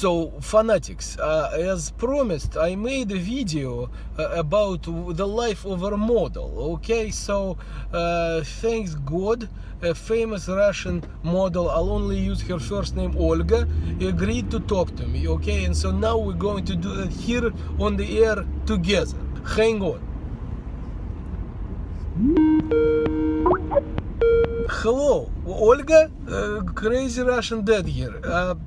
So, Fanatics, as promised, I made a video about the life of a model, okay? So, thanks God, a famous Russian model, I'll only use her first name, Olga, agreed to talk to me, okay? And so now we're going to do it here on the air together. Hang on. Hello, Olga, Crazy Russian Dad here.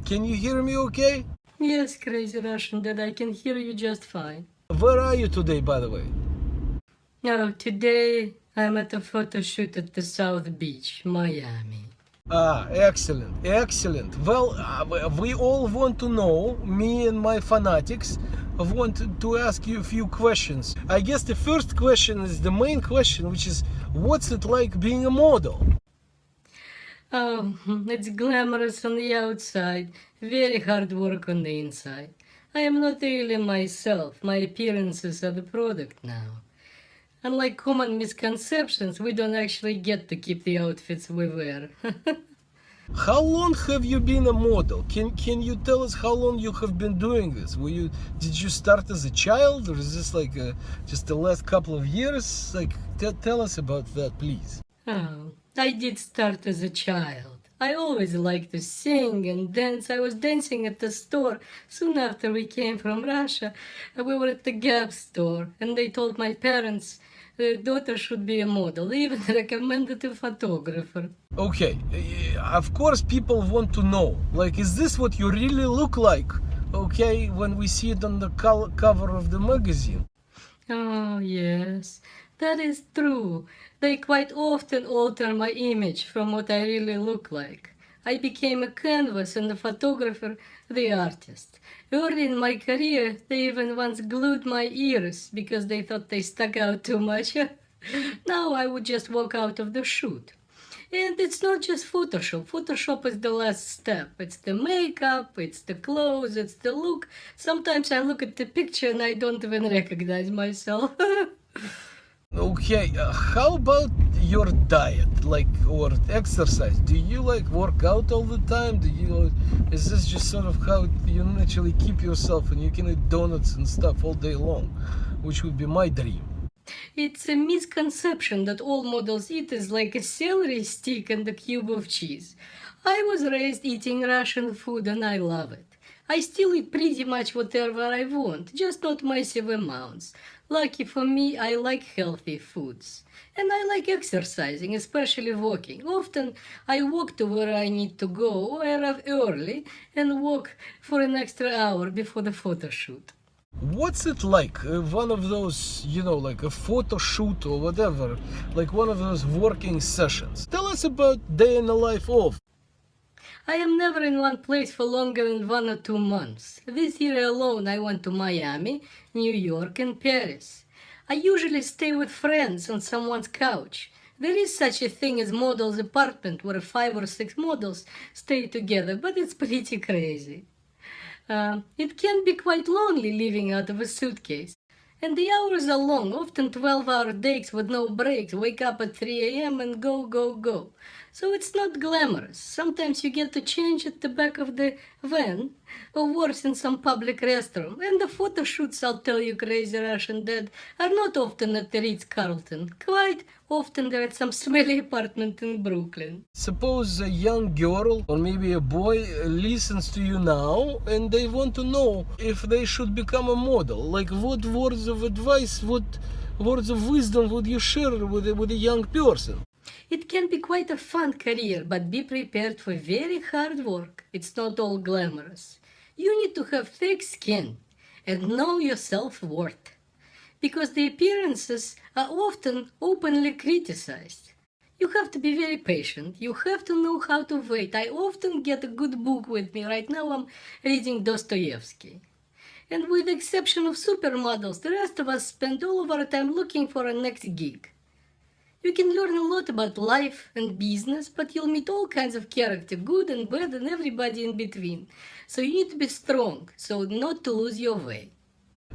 Can you hear me okay? Yes, Crazy Russian Dad, I can hear you just fine. Where are you today, by the way? Now, today I'm at a photo shoot at the South Beach, Miami. Excellent, excellent. Well, we all want to know, me and my fanatics, want to ask you a few questions. I guess the first question is the main question, which is, what's it like being a model? Oh, it's glamorous on the outside, very hard work on the inside. I am not really myself, my appearances are the product now. Unlike common misconceptions, we don't actually get to keep the outfits we wear. How long have you been a model? Can you tell us how long you have been doing this? Did you start as a child, or is this like just the last couple of years? Like, tell us about that, please. Oh, I did start as a child. I always liked to sing and dance. I was dancing at the store. Soon after we came from Russia, we were at the Gap store, and they told my parents their daughter should be a model. They even recommended a photographer. Okay, of course people want to know, like, is this what you really look like, okay, when we see it on the cover of the magazine? Oh, yes, that is true. They quite often alter my image from what I really look like. I became a canvas and the photographer the artist. Early in my career, they even once glued my ears because they thought they stuck out too much. Now I would just walk out of the shoot. And it's not just Photoshop. Photoshop is the last step. It's the makeup, it's the clothes, it's the look. Sometimes I look at the picture and I don't even recognize myself. Okay, how about your diet, like, or exercise? Do you like work out all the time? Is this just sort of how you naturally keep yourself and you can eat donuts and stuff all day long, which would be my dream? It's a misconception that all models eat is like a celery stick and a cube of cheese. I was raised eating Russian food and I love it. I still eat pretty much whatever I want, just not massive amounts. Lucky for me, I like healthy foods. And I like exercising, especially walking. Often I walk to where I need to go, or I arrive early and walk for an extra hour before the photo shoot. What's it like? One of those, like a photo shoot or whatever, like one of those working sessions. Tell us about day in the life of. I am never in one place for longer than 1 or 2 months. This year alone I went to Miami, New York and Paris. I usually stay with friends on someone's couch. There is such a thing as model's apartment where 5 or 6 models stay together, but it's pretty crazy. It can be quite lonely living out of a suitcase. And the hours are long, often 12-hour days with no breaks. Wake up at 3 a.m. and go, go, go. So it's not glamorous. Sometimes you get to change at the back of the van, or worse, in some public restroom. And the photo shoots, I'll tell you, Crazy Russian Dad, are not often at the Ritz-Carlton. Quite often they're at some smelly apartment in Brooklyn. Suppose a young girl or maybe a boy listens to you now and they want to know if they should become a model. Like, what words of advice, what words of wisdom would you share with a young person? It can be quite a fun career, but be prepared for very hard work. It's not all glamorous. You need to have thick skin and know your self-worth, because the appearances are often openly criticized. You have to be very patient. You have to know how to wait. I often get a good book with me. Right now I'm reading Dostoevsky. And with the exception of supermodels, the rest of us spend all of our time looking for a next gig. You can learn a lot about life and business, but you'll meet all kinds of character, good and bad, and everybody in between. So you need to be strong, so not to lose your way.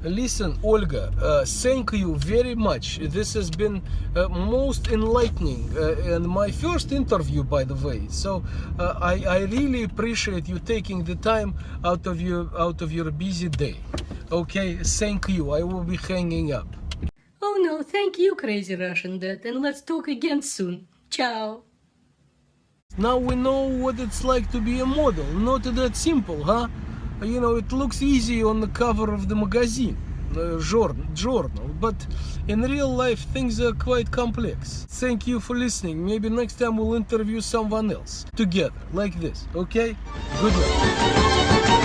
Listen, Olga, thank you very much. This has been most enlightening and my first interview, by the way. So I really appreciate you taking the time out of your busy day. Okay, thank you. I will be hanging up. Oh no, thank you, Crazy Russian Dad, and let's talk again soon. Ciao. Now we know what it's like to be a model. Not that simple, huh? You know, it looks easy on the cover of the magazine, journal, but in real life things are quite complex. Thank you for listening. Maybe next time we'll interview someone else together, like this, okay? Good night.